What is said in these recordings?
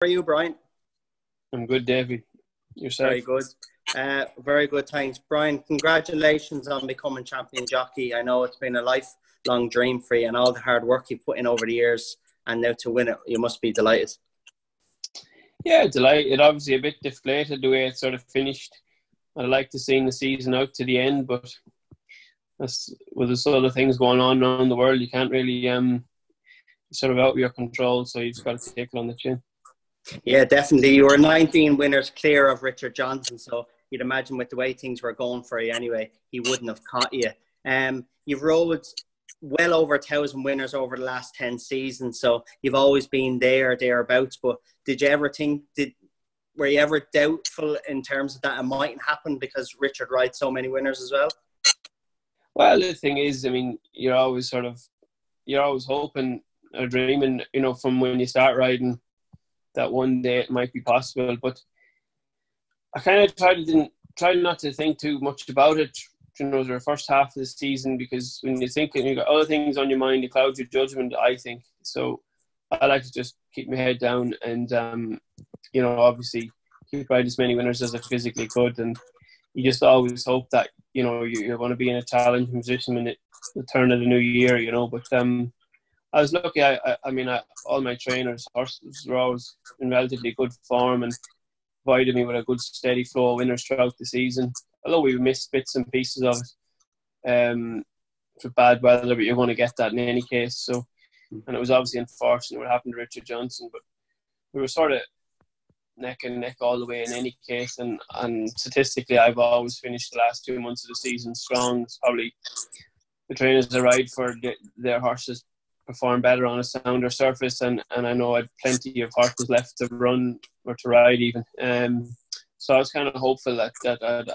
are you, Brian? I'm good, Davey. Yourself? Very good. Very good, thanks. Brian, congratulations on becoming champion jockey. I know it's been a lifelong dream for you and all the hard work you've put in over the years, and now to win it, you must be delighted. Yeah, delighted. Obviously a bit deflated the way it sort of finished. I'd like to see the season out to the end, but with there's other things going on around the world, you can't really sort of out of your control, so you just got to take it on the chin. Yeah, definitely. You were 19 winners clear of Richard Johnson, so you'd imagine with the way things were going for you anyway, he wouldn't have caught you. You've rode well over 1,000 winners over the last 10 seasons, so you've always been thereabouts. But did you ever think, were you ever doubtful in terms of that it mightn't happen because Richard rides so many winners as well? Well, the thing is, I mean, you're always hoping or dreaming, from when you start riding that one day it might be possible. But I kind of tried not to think too much about it, the first half of the season, because when you're thinking, you've got other things on your mind, it clouds your judgment, I think. So I like to just keep my head down and, obviously keep riding as many winners as I physically could. And you just always hope that, you're going to be in a challenging position in the turn of the new year, But I was lucky. All my trainers, horses, were always in relatively good form and provided me with a good steady flow of winners throughout the season. Although we missed bits and pieces of it for bad weather, but you're going to get that in any case. So, and it was obviously unfortunate what happened to Richard Johnson, but we were sort of neck and neck all the way in any case. And statistically, I've always finished the last 2 months of the season strong. It's probably the trainers I ride for, their horses perform better on a sounder surface, and I know I had plenty of horses left to run or to ride even. So I was kind of hopeful that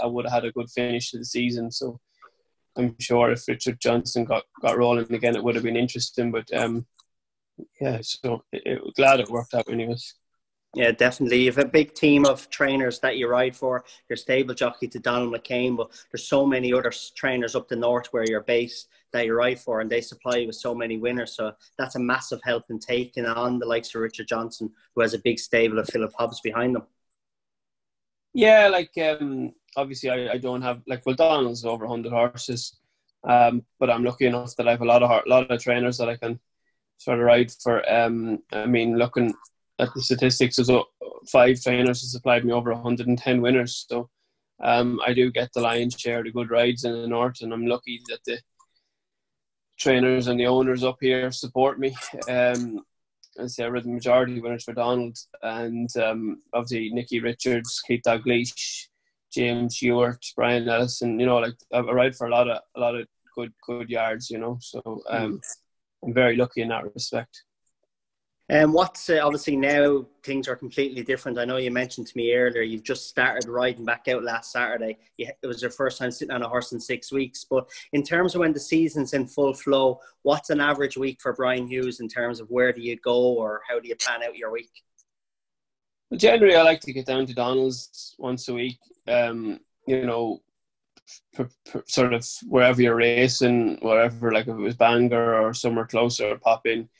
I would have had a good finish to the season. So I'm sure if Richard Johnson got rolling again, it would have been interesting. But glad it worked out anyways. Yeah, definitely. You have a big team of trainers that you ride for. You're stable jockey to Donald McCain, but there's so many other trainers up the north where you're based that you ride for, and they supply you with so many winners. So that's a massive help in taking on the likes of Richard Johnson, who has a big stable of Philip Hobbs behind them. Yeah, obviously I don't have, Donald's over 100 horses, but I'm lucky enough that I have a lot of trainers that I can sort of ride for. Looking at the statistics, there's 5 trainers who supplied me over 110 winners. So I do get the lion's share of the good rides in the north, and I'm lucky that the trainers and the owners up here support me. I say I ride the majority winners for Donald, and obviously Nicky Richards, Keith Dalgleish, James Ewart, Brian Ellison. I ride for a lot of good yards. So I'm very lucky in that respect. And obviously now things are completely different. I know you mentioned to me earlier you've just started riding back out last Saturday. It was your first time sitting on a horse in 6 weeks. But in terms of when the season's in full flow, what's an average week for Brian Hughes in terms of where do you go or how do you plan out your week? Well, generally, I like to get down to Donald's once a week. Sort of wherever you're racing, wherever, like if it was Bangor or somewhere closer, pop in.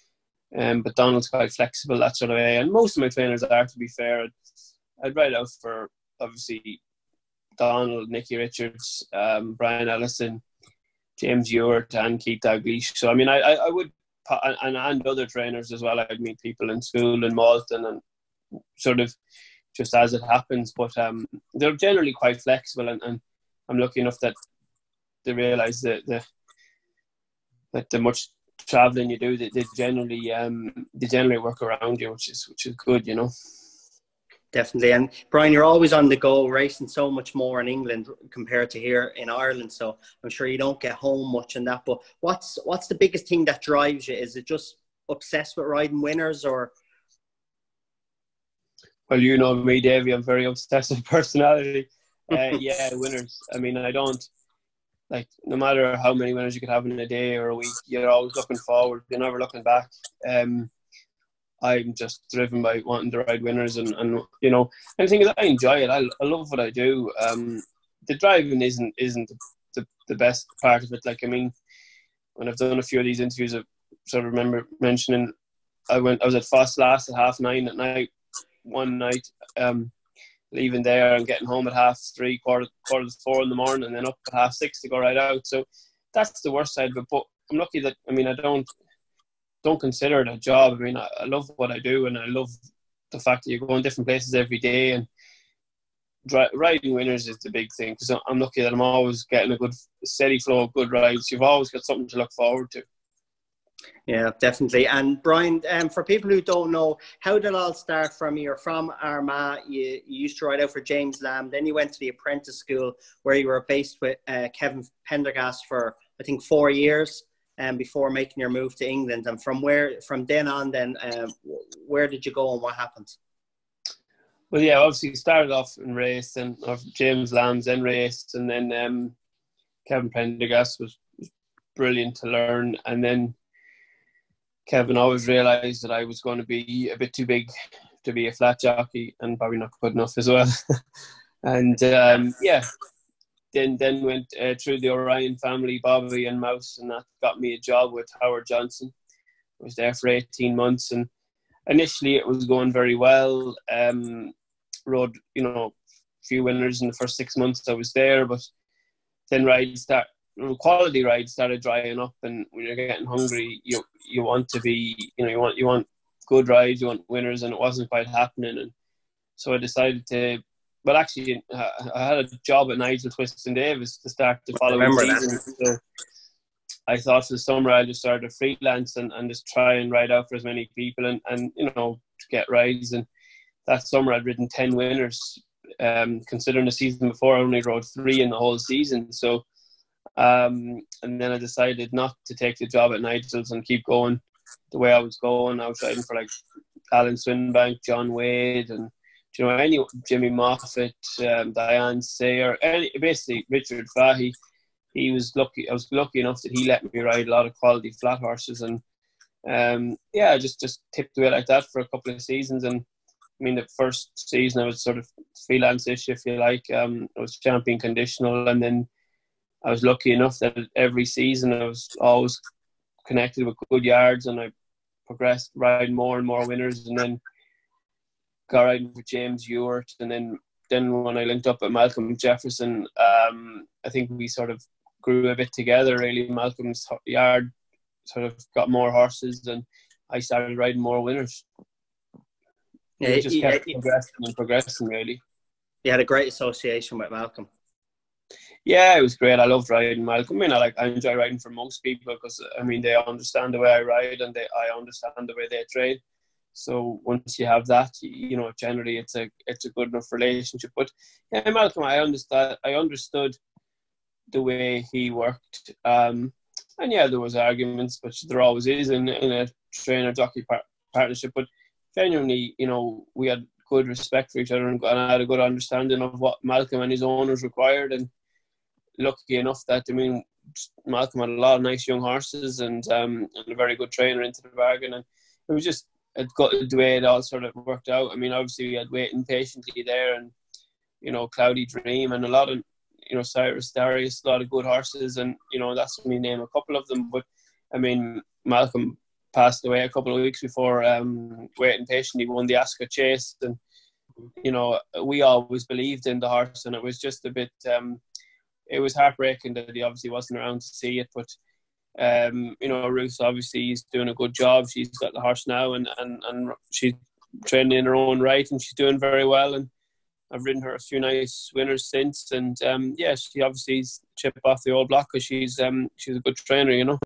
But Donald's quite flexible that sort of way, and most of my trainers are, to be fair. I'd ride out for obviously Donald, Nicky Richards, Brian Ellison, James Ewart, and Keith Dalgleish. So I would, and other trainers as well. I'd meet people in school in Malton and sort of just as it happens. But they're generally quite flexible, and I'm lucky enough that they realise that the much traveling you do, they generally work around you, which is good, Definitely. And Brian, you're always on the go, racing so much more in England compared to here in Ireland, so I'm sure you don't get home much in that. But what's the biggest thing that drives you? Is it just obsessed with riding winners, or? Well, you know me, Davey, I'm a very obsessive personality. Winners. I don't, no matter how many winners you could have in a day or a week, you're always looking forward. You're never looking back. I'm just driven by wanting to ride winners, and the thing is, I enjoy it. I love what I do. The driving isn't the best part of it. When I've done a few of these interviews, I sort of remember mentioning I was at Foss last at 9:30 at night, one night, leaving there and getting home at 3:30, quarter to 4 in the morning, and then up at 6:30 to go right out. So that's the worst side of it. But I'm lucky that, I mean, I don't consider it a job. I mean, I love what I do, and I love the fact that you're going different places every day, and riding winners is the big thing, because I'm lucky that I'm always getting a good steady flow of good rides. You've always got something to look forward to. Yeah, definitely. And Brian, for people who don't know, how did it all start from? You're from Armagh, you used to ride out for James Lamb, then you went to the apprentice school where you were based with Kevin Pendergast for, I think, 4 years before making your move to England. And from then on, where did you go and what happened? Well, yeah, obviously started off in race, and James Lamb's then raced, and then Kevin Pendergast was brilliant to learn. And then Kevin always realised that I was going to be a bit too big to be a flat jockey, and probably not good enough as well. And then went through the Orion family, Bobby and Mouse, and that got me a job with Howard Johnson. I was there for 18 months, and initially it was going very well. Rode, a few winners in the first 6 months I was there, but then quality rides started drying up, and when you're getting hungry, you want to be, you want good rides, you want winners, and it wasn't quite happening. And so I decided to, well, actually, I had a job at Nigel Twiston Davis to start the following season. So I thought for the summer I'd just start to freelance and just try and ride out for as many people and to get rides. And that summer I'd ridden 10 winners. Considering the season before I only rode 3 in the whole season. So and then I decided not to take the job at Nigel's and keep going the way I was going. I was riding for like Alan Swinbank, John Wade, and Jimmy Moffat, Diane Sayer, basically Richard Fahey. I was lucky enough that he let me ride a lot of quality flat horses, and I just tipped away like that for a couple of seasons. And I mean, the first season I was sort of freelance-ish, if you like. I was champion conditional, and then I was lucky enough that every season I was always connected with good yards, and I progressed riding more and more winners, and then got riding for James Ewart, and then when I linked up with Malcolm Jefferson, I think we sort of grew a bit together, really. Malcolm's yard sort of got more horses, and I started riding more winners. It just kept progressing, really. You had a great association with Malcolm. Yeah, it was great. I loved riding Malcolm. I mean, I enjoy riding for most people because, I mean, they understand the way I ride, and I understand the way they train. So once you have that, generally it's a good enough relationship. But yeah, Malcolm, I understood the way he worked. And yeah, there was arguments, which there always is in a trainer-jockey partnership. But genuinely, we had good respect for each other, and I had a good understanding of what Malcolm and his owners required. And lucky enough that, I mean, Malcolm had a lot of nice young horses, and a very good trainer into the bargain. And it was just the way it all sort of worked out. I mean, obviously we had waiting patiently there, and Cloudy Dream, and a lot of Cyrus Darius, a lot of good horses, and that's when we name a couple of them. But I mean, Malcolm passed away a couple of weeks before waiting patiently won the Ascot Chase, and we always believed in the horse, and it was just a bit it was heartbreaking that he obviously wasn't around to see it. But Ruth obviously is doing a good job. She's got the horse now, and she's training in her own right, and she's doing very well. And I've ridden her a few nice winners since, and she obviously is chipped off the old block because she's a good trainer,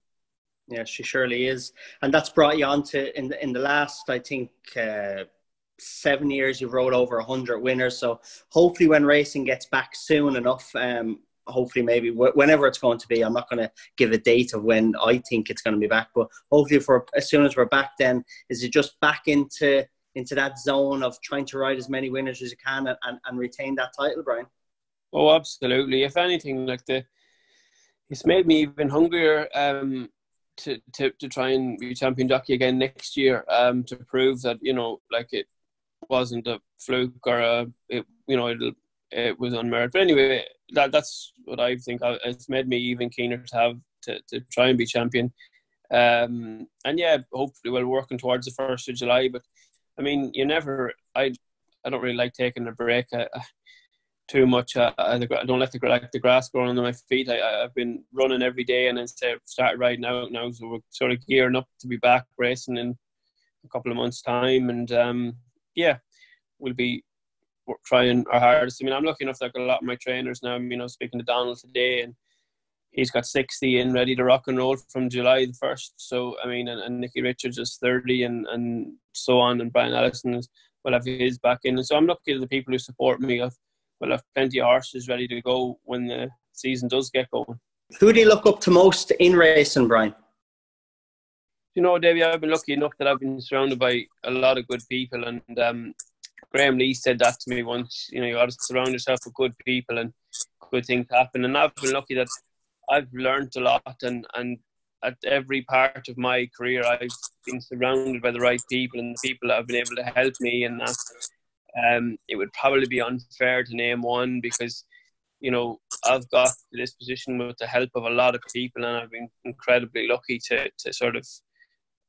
Yeah, she surely is, and that's brought you on to in the last, I think, 7 years. You've rode over 100 winners. So hopefully, when racing gets back soon enough, hopefully maybe whenever it's going to be, I'm not going to give a date of when I think it's going to be back, but hopefully as soon as we're back, then is it just back into that zone of trying to ride as many winners as you can and retain that title, Brian? Oh, absolutely. If anything, it's made me even hungrier to try and be champion jockey again next year, to prove that it wasn't a fluke or it was on merit. But anyway, that's what I think. It's made me even keener to try and be champion. And yeah, hopefully we're working towards the 1st of July. But I mean, I don't really like taking a break too much. I don't let the grass grow under my feet. I've been running every day, and then started riding out now. So we're sort of gearing up to be back racing in a couple of months' time, and we'll be trying our hardest. I mean, I'm lucky enough that I've got a lot of my trainers now. You know, speaking to Donald today, and he's got 60 in ready to rock and roll from July the 1st. So, I mean, and Nicky Richards is 30 and so on, and Brian Allison will have his back in. And so I'm lucky to the people who support me. We'll have plenty of horses ready to go when the season does get going. Who do you look up to most in racing, Brian? You know, Davey, I've been lucky enough that I've been surrounded by a lot of good people, and Graham Lee said that to me once. You know, you got to surround yourself with good people and good things happen. And I've been lucky that I've learned a lot, and at every part of my career I've been surrounded by the right people and the people that have been able to help me. And that it would probably be unfair to name one, because, you know, I've got to this position with the help of a lot of people, and I've been incredibly lucky to sort of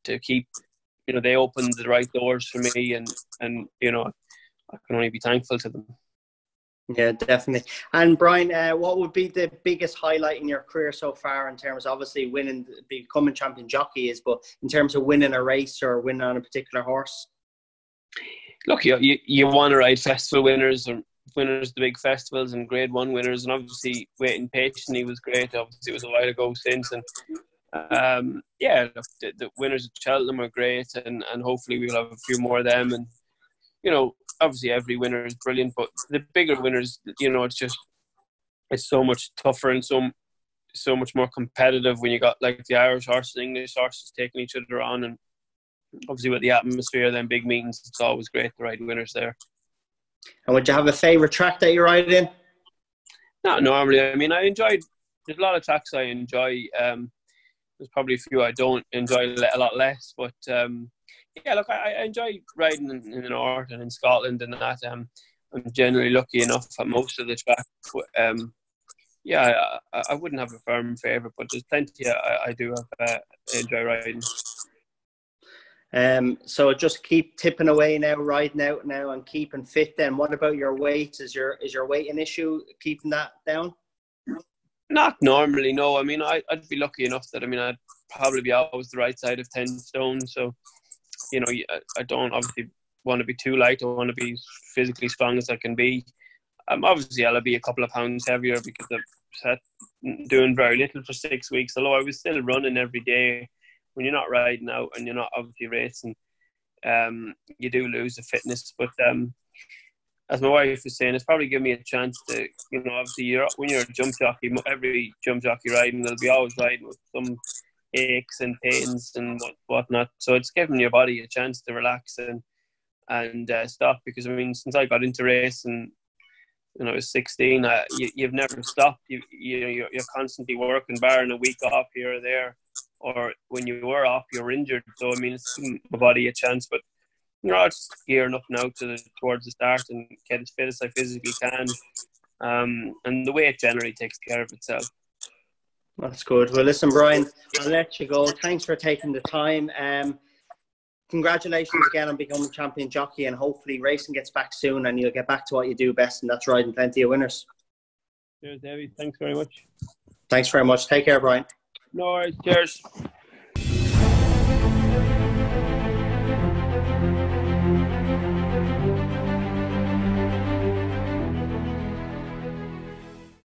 to keep, you know, they opened the right doors for me, and you know, I can only be thankful to them. Yeah, definitely. And Brian, what would be the biggest highlight in your career so far, in terms of obviously winning, becoming champion jockey is, but in terms of winning a race or winning on a particular horse? Look, you want to ride festival winners or winners of the big festivals and Grade 1 winners, and obviously waiting patiently was great. Obviously it was a while ago since, and look, the winners of Cheltenham are great, and hopefully we'll have a few more of them. And, you know, obviously every winner is brilliant, but the bigger winners, you know, it's so much tougher and so much more competitive when you got like the Irish horses and English horses taking each other on, and obviously with the atmosphere, then big meetings, it's always great to ride winners there. And would you have a favourite track that you ride in? Not normally. I mean, there's a lot of tracks I enjoy. There's probably a few I don't enjoy a lot less, but look, I enjoy riding in the north and in Scotland and that. I'm generally lucky enough at most of the tracks. I wouldn't have a firm favourite, but there's plenty I do have enjoy riding. So just keep tipping away now, riding out now, and keeping fit. Then, what about your weight? Is your weight an issue? Keeping that down? Not normally, no. I mean, I'd be lucky enough that, I mean, I'd probably be always the right side of 10 stone. So, you know, I don't obviously want to be too light. I want to be physically strong as I can be. Obviously, I'll be a couple of pounds heavier because I've doing very little for 6 weeks. Although I was still running every day. When you're not riding out and you're not obviously racing, you do lose the fitness. But as my wife was saying, it's probably given me a chance to, you know, obviously when you're a jump jockey, every jump jockey riding will be always riding with some aches and pains and whatnot. So it's given your body a chance to relax and stop. Because, I mean, since I got into racing when I was 16, you've never stopped. You're constantly working, barring a week off here or there. Or when you were off, you're injured. So, I mean, it's given my body a chance. But, you know, I'm just gearing up now towards the start and get as fit as I physically can. And the weight generally takes care of itself. That's good. Well, listen, Brian, I'll let you go. Thanks for taking the time. Congratulations again on becoming champion jockey, and hopefully racing gets back soon and you'll get back to what you do best, and that's riding plenty of winners. Cheers, David. Thanks very much. Thanks very much. Take care, Brian. No worries. Cheers.